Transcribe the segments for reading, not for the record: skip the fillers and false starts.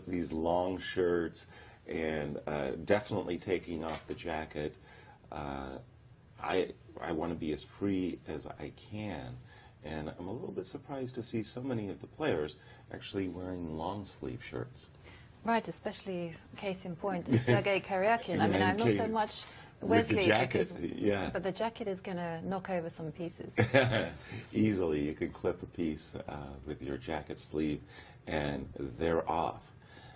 These long shirts and definitely taking off the jacket. I want to be as free as I can, and I'm a little bit surprised to see so many of the players actually wearing long sleeve shirts. Right, especially case in point, Sergei Karjakin. I mean, I'm not so much Wesley, with the jacket, but the jacket is going to knock over some pieces. Easily, you could clip a piece with your jacket sleeve, and they're off.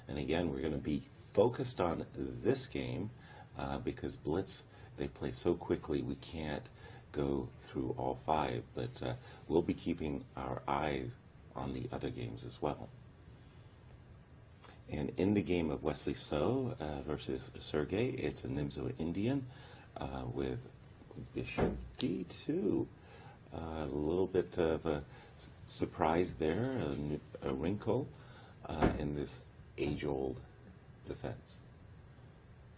And again, we're going to be focused on this game because Blitz, they play so quickly we can't go through all five, but we'll be keeping our eyes on the other games as well. And in the game of Wesley So versus Sergei, it's a Nimzo Indian with Bishop D2. A little bit of a surprise there, a wrinkle in this age-old defense.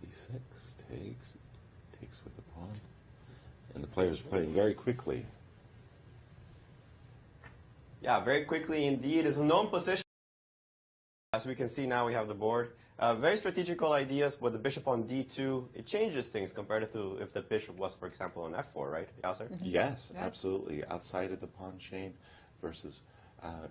D6 takes with the pawn, and the player's playing very quickly. Yeah, very quickly indeed. It's a known position. As we can see now, we have the board. Very strategical ideas with the bishop on D2. It changes things compared to if the bishop was, for example, on F4, right? Yasser? Mm-hmm. Yes, right. Absolutely. Outside of the pawn chain versus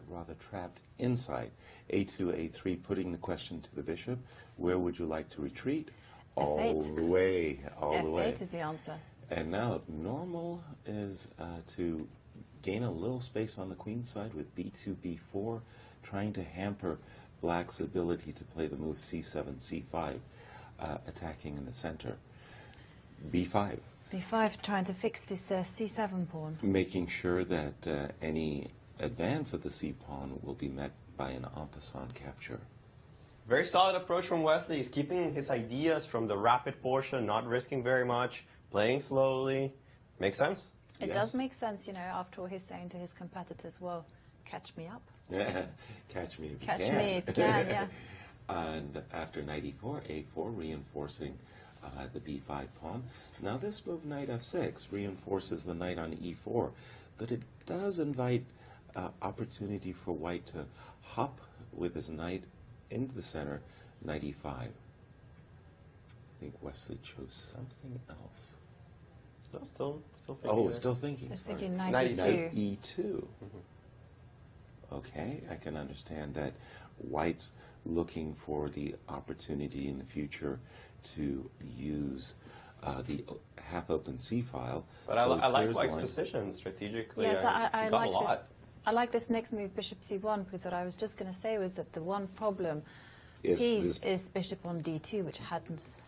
rather trapped inside. A2, A3, putting the question to the bishop. Where would you like to retreat? All F8. the way, all the way. F8 is the answer. And now normal is to gain a little space on the queen side with B2, B4, trying to hamper Black's ability to play the move C7, C5, attacking in the center. B5. B5 trying to fix this C7 pawn. Making sure that any advance of the C pawn will be met by an en passant capture. Very solid approach from Wesley. He's keeping his ideas from the rapid portion, not risking very much, playing slowly. Makes sense? It Yes. does make sense, you know, after all he's saying to his competitors, well, catch me up. Catch me if you Catch can. me if you can, yeah. And after knight e4, a4, reinforcing the b5 pawn. Now this move, knight f6, reinforces the knight on e4, but it does invite opportunity for white to hop with his knight into the center, knight e5. I think Wesley chose something else. No, still thinking. Oh, there. still thinking. I was sorry. thinking knight Knight e2. Knight e2. Okay, I can understand that white's looking for the opportunity in the future to use the half-open C file. But so I like clears White's line. position strategically. Yes, I he got like a lot. this. I like this next move, bishop c1, because what I was just going to say was that the one problem piece is bishop on d2, which had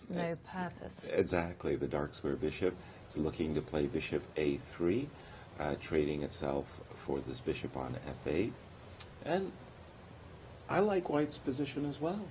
no purpose. Exactly, the dark square bishop is looking to play bishop a3, trading itself for this bishop on f8. And I like White's position as well.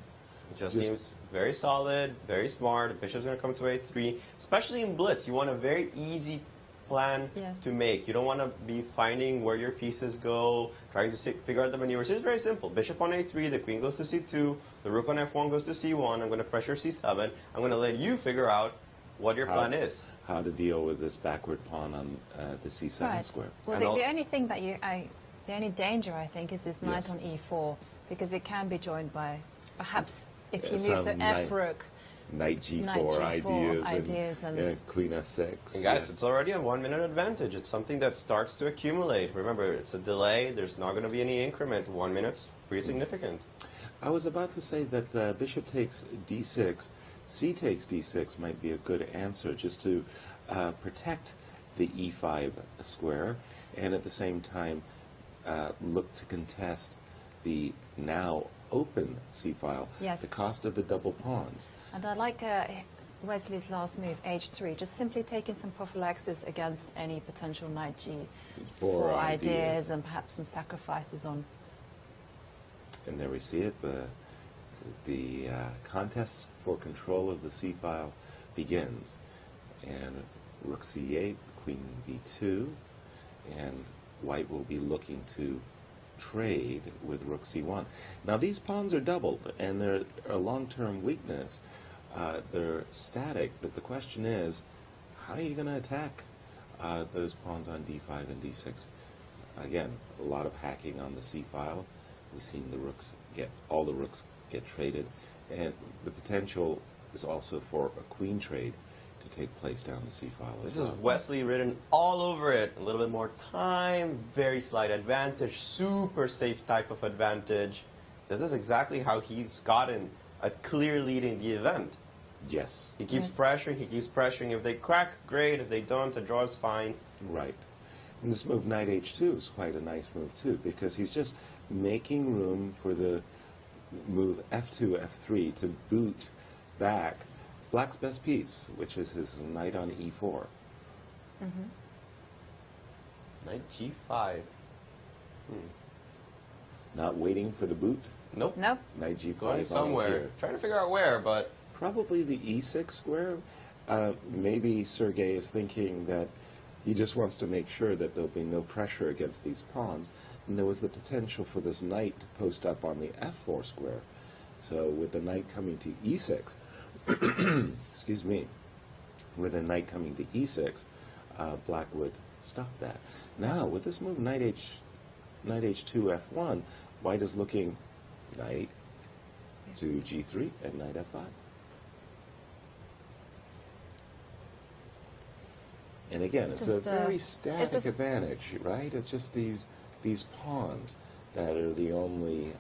It just seems very solid, very smart. Bishop's going to come to a3, especially in blitz. You want a very easy plan to make. You don't want to be finding where your pieces go, trying to figure out the maneuvers. It's very simple. Bishop on a3, the queen goes to c2, the rook on f1 goes to c1. I'm going to pressure c7. I'm going to let you figure out what your plan is. How to deal with this backward pawn on the c7 square. Well, the only thing that the only danger, I think, is this knight on e4, because it can be joined by, perhaps, if you move the f-rook. Knight G4, ideas and queen f6. And guys, it's already a 1-minute advantage. It's something that starts to accumulate. Remember, it's a delay. There's not going to be any increment. 1 minute's pretty significant. I was about to say that bishop takes d6, c takes d6 might be a good answer, just to protect the e5 square, and at the same time look to contest the now open c-file, the cost of the double pawns. And I like Wesley's last move, h3, just simply taking some prophylaxis against any potential knight g4 ideas and perhaps some sacrifices on. And there we see it, the contest for control of the c-file begins. and rook c8, queen b2, and white will be looking to trade with rook c1. Now these pawns are doubled, and they're a long-term weakness. They're static, but the question is, how are you going to attack those pawns on d5 and d6? Again, a lot of hacking on the c-file. We've seen all the rooks get traded, and the potential is also for a queen trade to take place down the c-file. This is Wesley written all over it. A little bit more time, very slight advantage, super safe type of advantage. This is exactly how he's gotten a clear lead in the event. Yes. He keeps pressuring, he keeps pressuring. If they crack, great. If they don't, the draw is fine. Right. And this move, knight h2, is quite a nice move, too, because he's just making room for the move f2, f3 to boot back Black's best piece, which is his knight on e4. Knight g5. Not waiting for the boot. Nope. Nope. Knight g5 Going somewhere. volunteer. Trying to figure out where, but... Probably the e6 square. Maybe Sergei is thinking that he just wants to make sure that there'll be no pressure against these pawns, and there was the potential for this knight to post up on the f4 square. So with the knight coming to e6, excuse me, with a knight coming to e6, Black would stop that. Now, with this move, knight h2, f1, White is looking knight to g3 and knight f5. And again, it's a very static advantage, right? It's just these pawns that are the only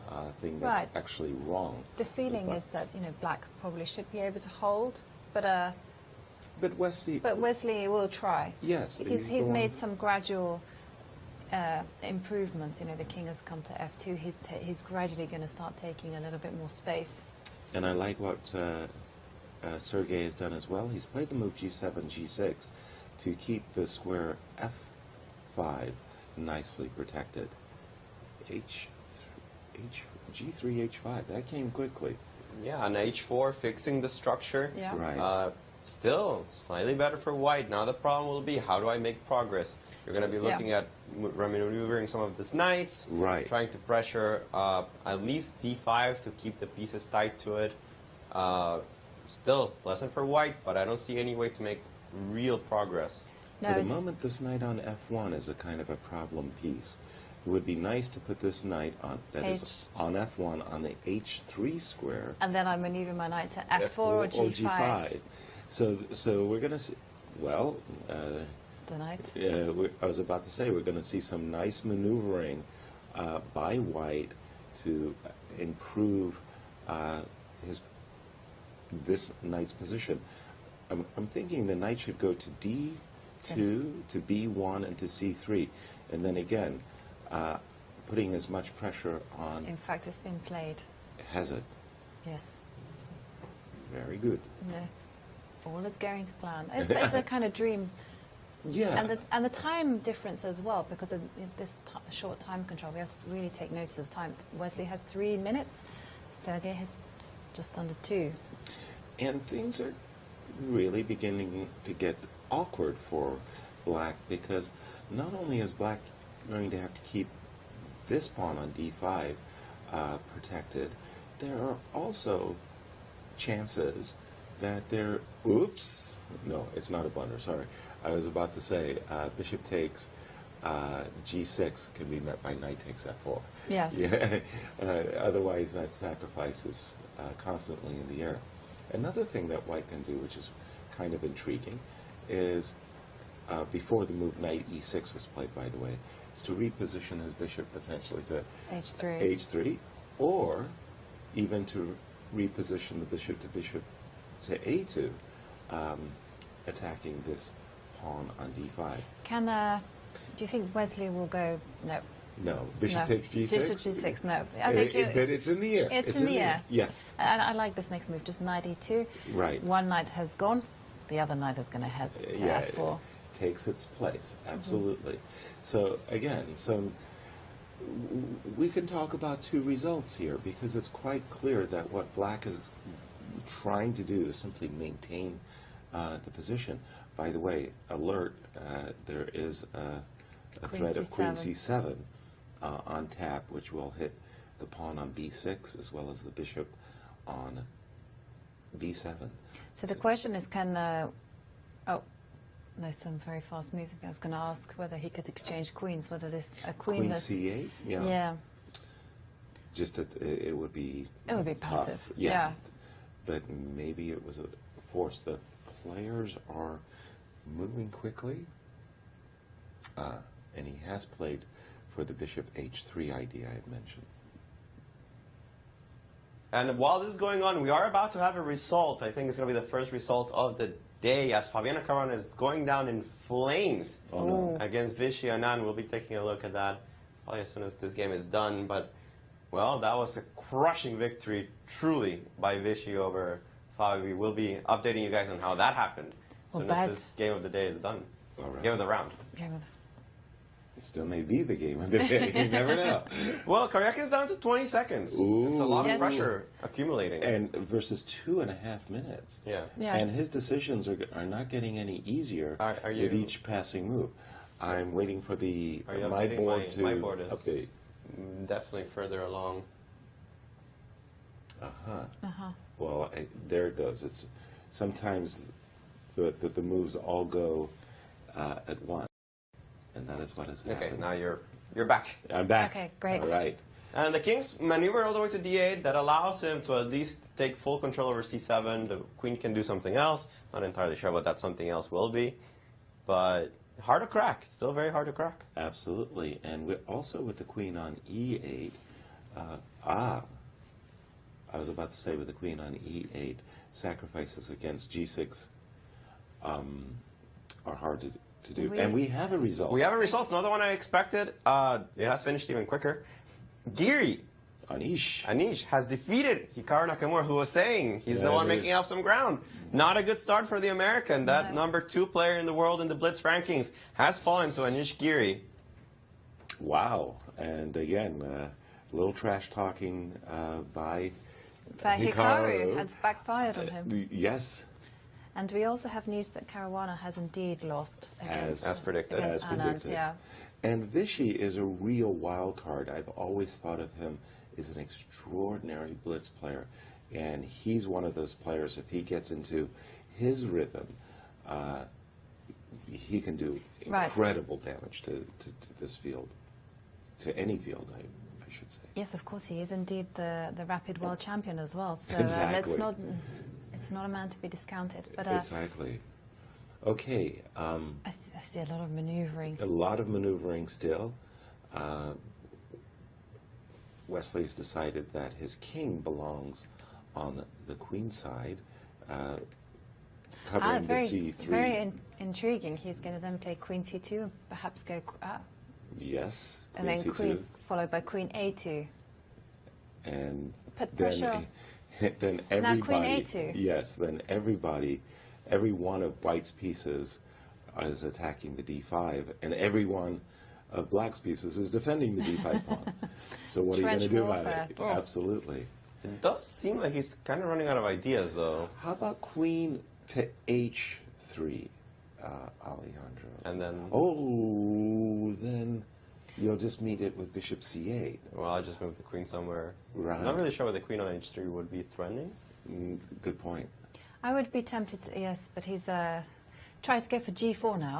thing that's actually wrong. The feeling is that Black probably should be able to hold, but Wesley will try. Yes, he's made some gradual improvements. The king has come to f2. He's gradually going to start taking a little bit more space. And I like what Sergei has done as well. He's played the move g7, g6 to keep the square f5 nicely protected. G3, h5. That came quickly. Yeah, on h4, fixing the structure. Yeah. Right. Still, slightly better for White. Now the problem will be, how do I make progress? You're going to be looking at maneuvering some of these knights, trying to pressure at least d5 to keep the pieces tight to it. Still, lesson for White, but I don't see any way to make real progress. No, for the moment, this knight on f1 is a kind of a problem piece. It would be nice to put this knight on is on f1 on the h3 square. And then I maneuver my knight to f4 or g5. So we're going to see, well, the knight. I was about to say, we're going to see some nice maneuvering by White to improve this knight's position. I'm thinking the knight should go to d2, to b1, and to c3. And then again, putting as much pressure on... In fact, it's been played. Has it? Yes. Very good. No. All is going to plan. It's a kind of dream. Yeah. And the time difference as well, because of this short time control, we have to really take notice of the time. Wesley has 3 minutes. Sergei has just under 2. And things are really beginning to get awkward for Black, because not only is Black going to have to keep this pawn on d5 protected, there are also chances that oops, no, it's not a blunder, sorry. I was about to say bishop takes g6 can be met by knight takes f4. Yes. Yeah. Otherwise, that sacrifice is constantly in the air. Another thing that White can do, which is kind of intriguing, is before the move knight e6 was played, by the way, is to reposition his bishop potentially to h3, or even to reposition the bishop to a2, attacking this pawn on d5. Do you think Wesley will go? No. No. Bishop takes g6? Bishop g6, no. I think but it's in the air. It's in the air. Yes. And I like this next move, just knight e2. Right. One knight has gone, the other knight is going to head to f4. Takes its place, absolutely. So again, we can talk about 2 results here, because it's quite clear that what Black is trying to do is simply maintain the position. By the way, alert, there is a Queen threat of queen C7. c7 on tap, which will hit the pawn on b6 as well as the bishop on b7. So the question is, can... oh, there's some very fast music. I was going to ask whether he could exchange queens, whether this a Queen queenless... c8? Yeah. Yeah. Just it would be It would be tough. passive. Yeah. Yeah. But maybe it was a force. The players are moving quickly. And he has played for the bishop h3 idea I had mentioned. And while this is going on, we are about to have a result. I think it's going to be the first result of the day, as Fabiana Caruana is going down in flames against Vichy Anand. We'll be taking a look at that probably as soon as this game is done. But, well, that was a crushing victory, truly, by Vichy over Fabi. We'll be updating you guys on how that happened as soon as this game of the day is done. All right. Game of the round. Game of the... It still may be the game of the day. You never know. Well, Karjakin's down to 20 seconds. Ooh. It's a lot Yes. of pressure accumulating. And versus 2.5 minutes. Yeah. Yes. And his decisions are not getting any easier Are you- with each passing move. I'm waiting for the Are you my updating? board to My board is update. definitely further along. Well, there it goes. It's sometimes the moves all go at once, and that is what has Okay, happened. now you're back. I'm back. Okay, great. All right. And the king's maneuver all the way to d8. That allows him to at least take full control over c7. The queen can do something else. Not entirely sure what that something else will be. But hard to crack. It's still very hard to crack. Absolutely. And also with the queen on e8, I was about to say with the queen on e8, sacrifices against g6 are hard to do. And we have a result. We have a result. Another one I expected. It has finished even quicker. Giri Anish has defeated Hikaru Nakamura, who was saying he's the one making up some ground. Not a good start for the American. That #2 player in the world in the Blitz rankings has fallen to Anish Giri. Wow. And again, a little trash talking by Hikaru has backfired on him. Yes. And we also have news that Caruana has indeed lost against, As predicted. against As Anand. predicted. Yeah. And Vichy is a real wild card. I've always thought of him as an extraordinary blitz player. And he's one of those players, if he gets into his rhythm, he can do incredible damage to this field, to any field, I should say. Yes, of course, he is indeed the rapid world champion as well. So Exactly. it's not a man to be discounted. But Exactly. Okay. I see a lot of maneuvering. A lot of maneuvering still. Wesley's decided that his king belongs on the queen side, covering the c3. Very intriguing. He's going to then play queen c2 and perhaps go... Yes, and queen then c2. queen, followed by queen a2. And Put then, pressure. then everybody... Now queen a2. Yes, then everybody, every one of White's pieces is attacking the d5, and every one of Black's pieces is defending the d5 pawn. So what are you going to do about it? Oh. Absolutely. It does seem like he's kind of running out of ideas, though. How about queen to h3, Alejandro? And then... Oh, then you'll just meet it with bishop c8. Well, I'll just move the queen somewhere. Right. I'm not really sure what the queen on h3 would be threatening. Good point. I would be tempted to, yes, but he's trying to go for g4 now.